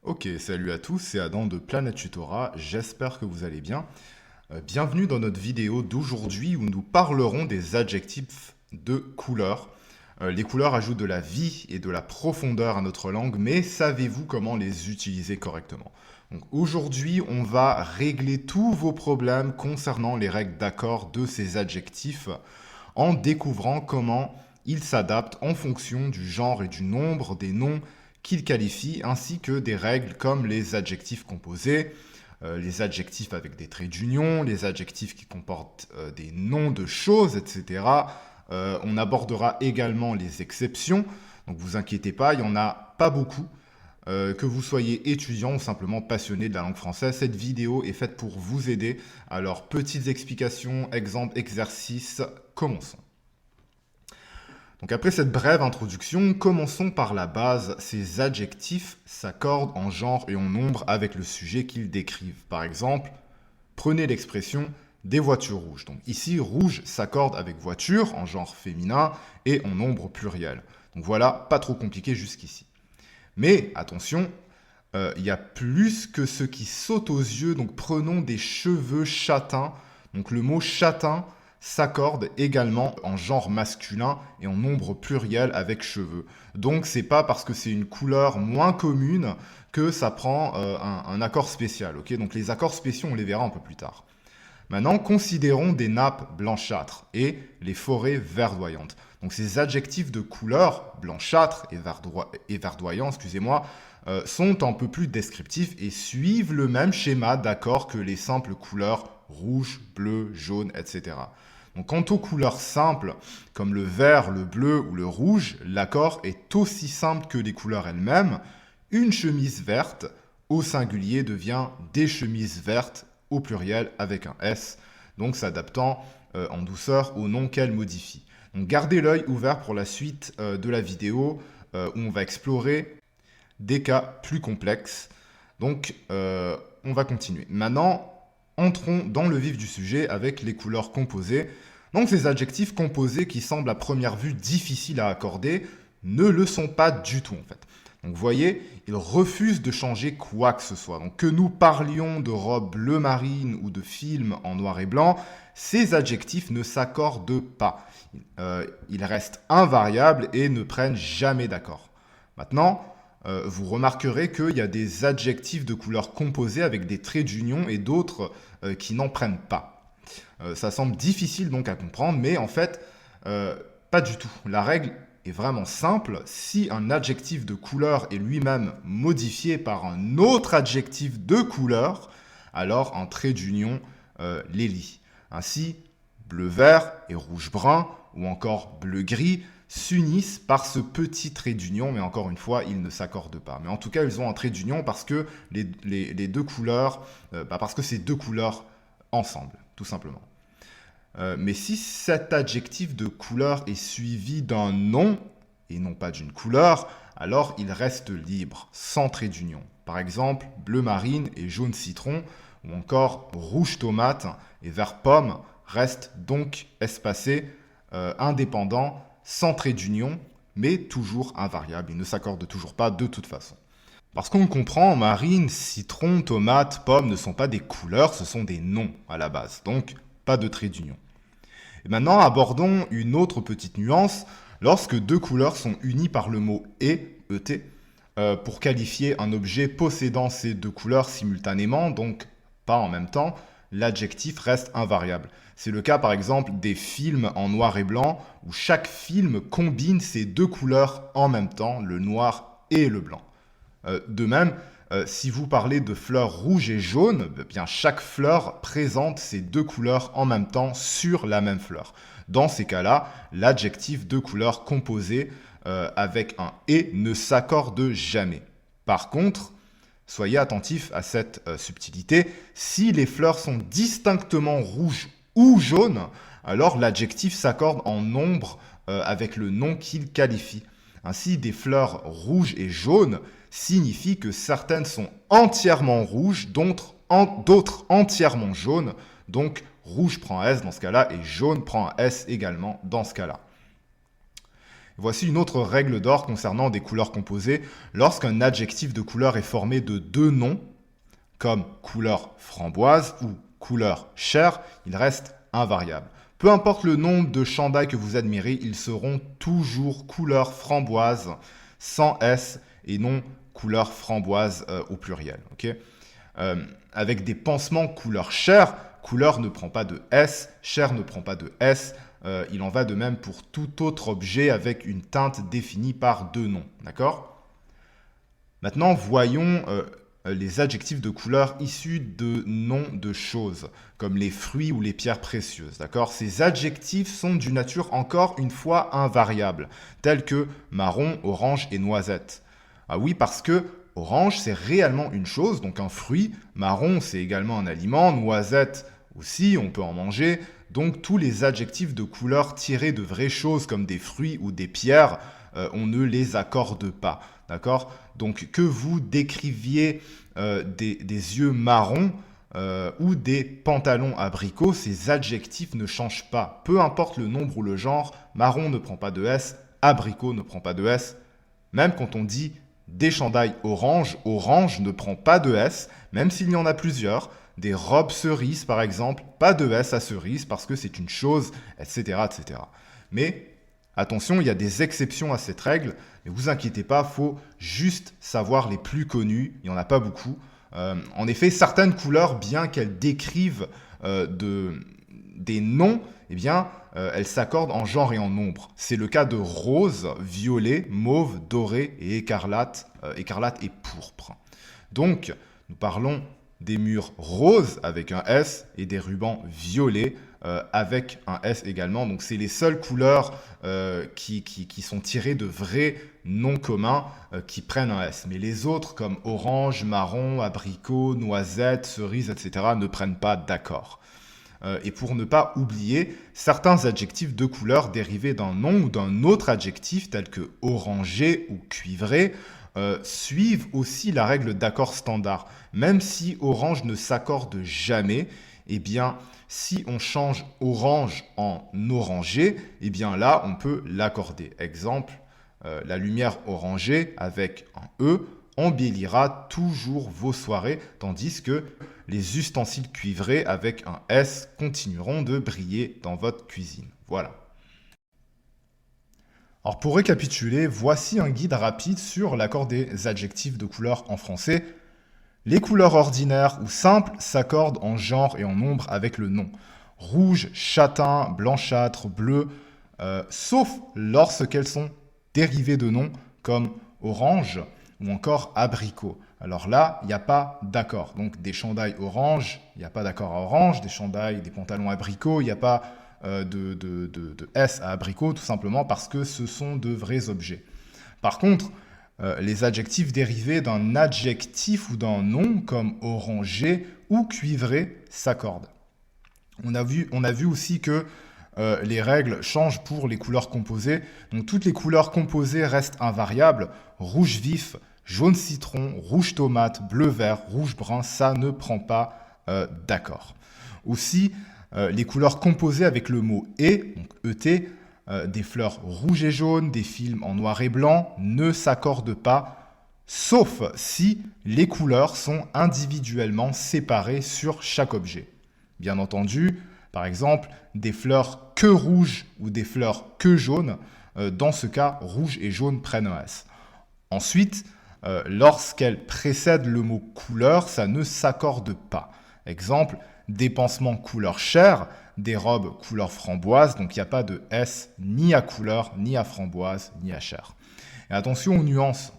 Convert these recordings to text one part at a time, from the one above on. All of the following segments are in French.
Ok, salut à tous, c'est Adam de Planète Tutora, j'espère que vous allez bien. Bienvenue dans notre vidéo d'aujourd'hui où nous parlerons des adjectifs de couleur. Les couleurs ajoutent de la vie et de la profondeur à notre langue, mais savez-vous comment les utiliser correctement? Donc aujourd'hui, on va régler tous vos problèmes concernant les règles d'accord de ces adjectifs en découvrant comment ils s'adaptent en fonction du genre et du nombre des noms qu'ils qualifient, ainsi que des règles comme les adjectifs composés, les adjectifs avec des traits d'union, les adjectifs qui comportent des noms de choses, etc. On abordera également les exceptions, donc vous inquiétez pas, il n'y en a pas beaucoup. Que vous soyez étudiant ou simplement passionné de la langue française, cette vidéo est faite pour vous aider. Alors, petites explications, exemples, exercices, commençons. Donc après cette brève introduction, commençons par la base. Ces adjectifs s'accordent en genre et en nombre avec le sujet qu'ils décrivent. Par exemple, prenez l'expression des voitures rouges. Donc ici, rouge s'accorde avec voiture en genre féminin et en nombre pluriel. Donc voilà, pas trop compliqué jusqu'ici. Mais attention, il y a plus que ce qui saute aux yeux. Donc prenons des cheveux châtains. Donc le mot châtain s'accorde également en genre masculin et en nombre pluriel avec cheveux. Donc c'est pas parce que c'est une couleur moins commune que ça prend un accord spécial. Ok, donc les accords spéciaux, on les verra un peu plus tard. Maintenant, considérons des nappes blanchâtres et les forêts verdoyantes. Donc ces adjectifs de couleur, blanchâtre et verdoyant, excusez-moi, sont un peu plus descriptifs et suivent le même schéma d'accord que les simples couleurs rouge, bleu, jaune, etc. Donc quant aux couleurs simples, comme le vert, le bleu ou le rouge, l'accord est aussi simple que les couleurs elles-mêmes. Une chemise verte, au singulier, devient des chemises vertes au pluriel avec un S, donc s'adaptant en douceur au nom qu'elle modifie. Donc gardez l'œil ouvert pour la suite de la vidéo où on va explorer des cas plus complexes. Donc on va continuer. Maintenant, entrons dans le vif du sujet avec les couleurs composées. Donc ces adjectifs composés qui semblent à première vue difficiles à accorder ne le sont pas du tout en fait. Donc vous voyez, ils refusent de changer quoi que ce soit. Donc que nous parlions de robe bleu marine ou de film en noir et blanc, ces adjectifs ne s'accordent pas. Ils restent invariables et ne prennent jamais d'accord. Maintenant, vous remarquerez qu'il y a des adjectifs de couleur composée avec des traits d'union et d'autres qui n'en prennent pas. Ça semble difficile donc à comprendre, mais en fait, pas du tout. La règle est vraiment simple. Si un adjectif de couleur est lui-même modifié par un autre adjectif de couleur, alors un trait d'union les lie. Ainsi, bleu-vert et rouge-brun, ou encore bleu-gris, s'unissent par ce petit trait d'union, mais encore une fois, ils ne s'accordent pas. Mais en tout cas, ils ont un trait d'union parce que les deux couleurs, parce que c'est deux couleurs ensemble, tout simplement. Mais si cet adjectif de couleur est suivi d'un nom, et non pas d'une couleur, alors il reste libre, sans trait d'union. Par exemple, bleu marine et jaune citron, ou encore rouge tomate et vert pomme, restent donc espacés, indépendants, sans trait d'union, mais toujours invariables. Ils ne s'accordent toujours pas de toute façon. Parce qu'on le comprend, marine, citron, tomate, pomme ne sont pas des couleurs, ce sont des noms à la base. Donc, pas de trait d'union. Et maintenant, abordons une autre petite nuance. Lorsque deux couleurs sont unies par le mot et, pour qualifier un objet possédant ces deux couleurs simultanément, donc pas en même temps, l'adjectif reste invariable. C'est le cas par exemple des films en noir et blanc, où chaque film combine ces deux couleurs en même temps, le noir et le blanc. De même, si vous parlez de fleurs rouges et jaunes, bien chaque fleur présente ces deux couleurs en même temps sur la même fleur. Dans ces cas-là, l'adjectif de couleur composé avec un « et » ne s'accorde jamais. Par contre, soyez attentifs à cette subtilité. Si les fleurs sont distinctement rouges ou jaunes, alors l'adjectif s'accorde en nombre avec le nom qu'il qualifie. Ainsi, des fleurs rouges et jaunes signifie que certaines sont entièrement rouges, d'autres entièrement jaunes. Donc, rouge prend un S dans ce cas-là et jaune prend un S également dans ce cas-là. Voici une autre règle d'or concernant des couleurs composées. Lorsqu'un adjectif de couleur est formé de deux noms, comme couleur framboise ou couleur chair, il reste invariable. Peu importe le nombre de chandails que vous admirez, ils seront toujours couleur framboise sans S et non couleur framboise au pluriel. Okay, avec des pansements couleur chair, couleur ne prend pas de S, chair ne prend pas de S. Il en va de même pour tout autre objet avec une teinte définie par deux noms. D'accord ? Maintenant, voyons les adjectifs de couleur issus de noms de choses, comme les fruits ou les pierres précieuses. D'accord ? Ces adjectifs sont d'une nature encore une fois invariable, tels que marron, orange et noisette. Ah oui, parce que orange, c'est réellement une chose, donc un fruit. Marron, c'est également un aliment. Noisette aussi, on peut en manger. Donc tous les adjectifs de couleur tirés de vraies choses comme des fruits ou des pierres, on ne les accorde pas. D'accord ? Donc que vous décriviez des yeux marrons ou des pantalons abricots, ces adjectifs ne changent pas. Peu importe le nombre ou le genre, marron ne prend pas de S, abricot ne prend pas de S. Même quand on dit des chandails orange, orange ne prend pas de S, même s'il y en a plusieurs. Des robes cerises, par exemple, pas de S à cerise parce que c'est une chose, etc., etc. Mais attention, il y a des exceptions à cette règle. Ne vous inquiétez pas, il faut juste savoir les plus connus. Il n'y en a pas beaucoup. En effet, certaines couleurs, bien qu'elles décrivent des noms, eh bien, elles s'accordent en genre et en nombre. C'est le cas de rose, violet, mauve, doré et écarlate, écarlate et pourpre. Donc, nous parlons des murs roses avec un S et des rubans violets avec un S également. Donc, c'est les seules couleurs qui sont tirées de vrais noms communs qui prennent un S. Mais les autres, comme orange, marron, abricot, noisette, cerise, etc., ne prennent pas d'accord. Et pour ne pas oublier, certains adjectifs de couleur dérivés d'un nom ou d'un autre adjectif, tel que orangé ou cuivré, suivent aussi la règle d'accord standard. Même si orange ne s'accorde jamais, eh bien, si on change orange en orangé, eh bien là, on peut l'accorder. Exemple, la lumière orangée avec un E embellira toujours vos soirées, tandis que les ustensiles cuivrés avec un S continueront de briller dans votre cuisine. Voilà. Alors pour récapituler, voici un guide rapide sur l'accord des adjectifs de couleur en français. Les couleurs ordinaires ou simples s'accordent en genre et en nombre avec le nom. Rouge, châtain, blanchâtre, bleu, sauf lorsqu'elles sont dérivées de noms comme orange ou encore abricot. Alors là, il n'y a pas d'accord. Donc des chandails orange, il n'y a pas d'accord à orange. Des chandails, des pantalons abricot, il n'y a pas de S à abricot, tout simplement parce que ce sont de vrais objets. Par contre, les adjectifs dérivés d'un adjectif ou d'un nom, comme orangé ou cuivré, s'accordent. On a vu aussi que les règles changent pour les couleurs composées. Donc toutes les couleurs composées restent invariables. Rouge vif, jaune citron, rouge tomate, bleu vert, rouge brun, ça ne prend pas d'accord. Aussi, les couleurs composées avec le mot « et », donc « et », des fleurs rouges et jaunes, des films en noir et blanc, ne s'accordent pas, sauf si les couleurs sont individuellement séparées sur chaque objet. Bien entendu, par exemple, des fleurs que rouges ou des fleurs que jaunes, dans ce cas, rouge et jaune prennent un S. Ensuite, lorsqu'elles précèdent le mot couleur, ça ne s'accorde pas. Exemple, des pansements couleur chair, des robes couleur framboise, donc il n'y a pas de S ni à couleur, ni à framboise, ni à chair. Et attention aux nuances.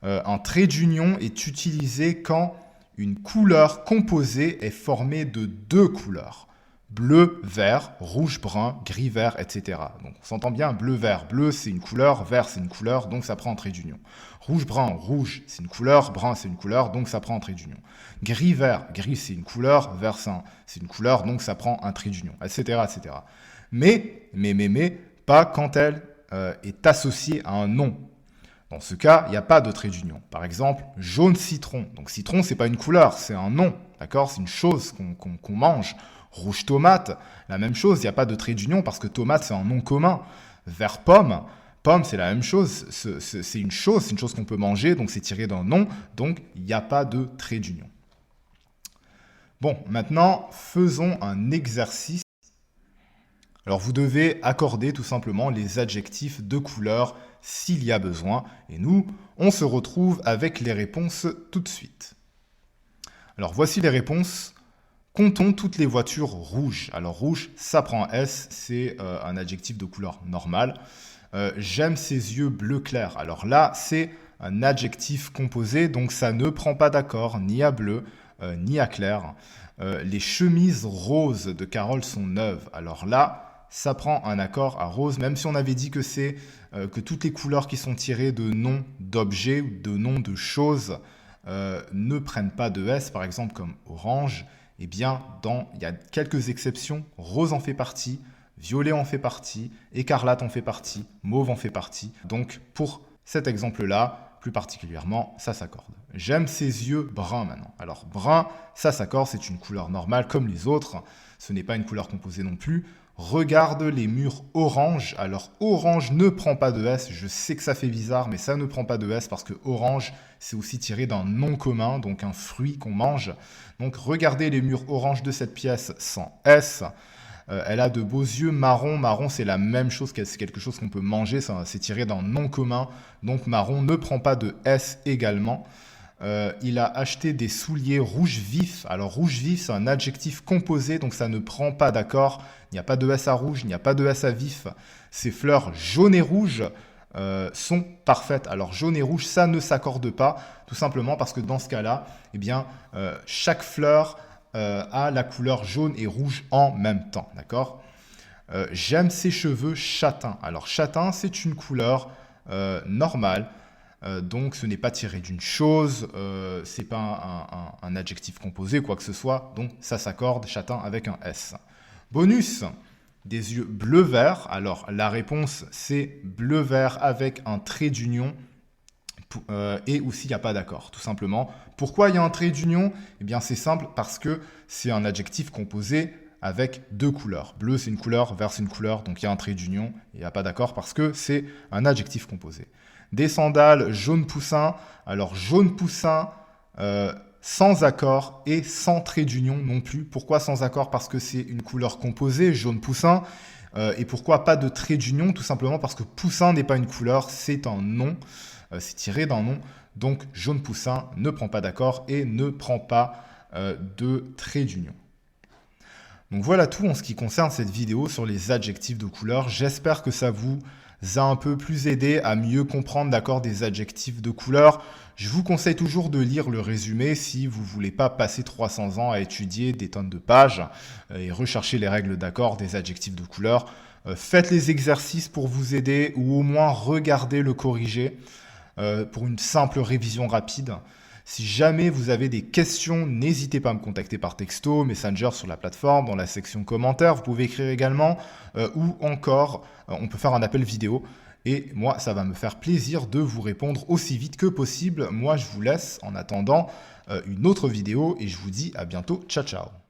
Un trait d'union est utilisé quand une couleur composée est formée de deux couleurs. Bleu, vert, rouge, brun, gris, vert, etc. Donc on s'entend bien, bleu, vert. Bleu, c'est une couleur, vert, c'est une couleur, donc ça prend un trait d'union. Rouge, brun, rouge, c'est une couleur, brun, c'est une couleur, donc ça prend un trait d'union. Gris, vert, gris, c'est une couleur, vert, c'est une couleur, donc ça prend un trait d'union, etc., etc. Mais, pas quand elle est associée à un nom. Dans ce cas, il n'y a pas de trait d'union. Par exemple, jaune citron. Donc citron, c'est pas une couleur, c'est un nom, d'accord ? C'est une chose qu'on mange. Rouge tomate, la même chose, il n'y a pas de trait d'union parce que tomate, c'est un nom commun. Vert pomme, Pomme, c'est la même chose. C'est une chose qu'on peut manger, donc c'est tiré d'un nom, donc il n'y a pas de trait d'union. Bon, maintenant, faisons un exercice. Alors, vous devez accorder tout simplement les adjectifs de couleur s'il y a besoin. Et nous, on se retrouve avec les réponses tout de suite. Alors, voici les réponses. Comptons toutes les voitures rouges. Alors, rouge, ça prend S, c'est un adjectif de couleur normale. J'aime ses yeux bleu clair. Alors là, c'est un adjectif composé, donc ça ne prend pas d'accord ni à bleu, ni à clair. Les chemises roses de Carole sont neuves. Alors là, ça prend un accord à rose, même si on avait dit que c'est que toutes les couleurs qui sont tirées de noms d'objets ou de noms de choses ne prennent pas de S, par exemple comme orange. Eh bien, il y a quelques exceptions. Rose en fait partie, violet en fait partie, écarlate en fait partie, mauve en fait partie. Donc, pour cet exemple-là, plus particulièrement, ça s'accorde. J'aime ses yeux bruns maintenant. Alors, brun, ça s'accorde, c'est une couleur normale comme les autres. Ce n'est pas une couleur composée non plus. Regarde les murs orange. Alors, orange ne prend pas de S. Je sais que ça fait bizarre, mais ça ne prend pas de S parce que orange, c'est aussi tiré d'un nom commun, donc un fruit qu'on mange. Donc, regardez les murs orange de cette pièce sans S. Elle a de beaux yeux marron. Marron, c'est la même chose, c'est quelque chose qu'on peut manger. C'est tiré d'un nom commun. Donc, marron ne prend pas de S également. Il a acheté des souliers rouge vif. Alors, rouge vif, c'est un adjectif composé, donc ça ne prend pas d'accord. Il n'y a pas de S à rouge, il n'y a pas de S à vif. Ces fleurs jaunes et rouges sont parfaites. Alors, jaune et rouge, ça ne s'accorde pas, tout simplement parce que dans ce cas-là, eh bien, chaque fleur a la couleur jaune et rouge en même temps. D'accord ? J'aime ses cheveux châtains. Alors, châtain, c'est une couleur normale. Donc ce n'est pas tiré d'une chose, ce n'est pas un adjectif composé, quoi que ce soit, donc ça s'accorde, châtain avec un S. Bonus, des yeux bleu-vert. Alors la réponse c'est bleu-vert avec un trait d'union et aussi il n'y a pas d'accord, tout simplement. Pourquoi il y a un trait d'union ? Eh bien c'est simple, parce que c'est un adjectif composé avec deux couleurs. Bleu c'est une couleur, vert c'est une couleur, donc il y a un trait d'union, et il n'y a pas d'accord parce que c'est un adjectif composé. Des sandales jaune poussin. Alors jaune poussin sans accord et sans trait d'union non plus. Pourquoi sans accord ? Parce que c'est une couleur composée, jaune poussin. Et pourquoi pas de trait d'union ? Tout simplement parce que poussin n'est pas une couleur, c'est un nom. C'est tiré d'un nom. Donc jaune poussin ne prend pas d'accord et ne prend pas de trait d'union. Donc voilà tout en ce qui concerne cette vidéo sur les adjectifs de couleur. J'espère que ça vous a un peu plus aidé à mieux comprendre des adjectifs de couleur. Je vous conseille toujours de lire le résumé si vous ne voulez pas passer 300 ans à étudier des tonnes de pages et rechercher les règles d'accord des adjectifs de couleur. Faites les exercices pour vous aider ou au moins regardez le corrigé pour une simple révision rapide. Si jamais vous avez des questions, n'hésitez pas à me contacter par texto, Messenger sur la plateforme, dans la section commentaires. Vous pouvez écrire également ou encore, on peut faire un appel vidéo. Et moi, ça va me faire plaisir de vous répondre aussi vite que possible. Moi, je vous laisse en attendant une autre vidéo et je vous dis à bientôt. Ciao, ciao.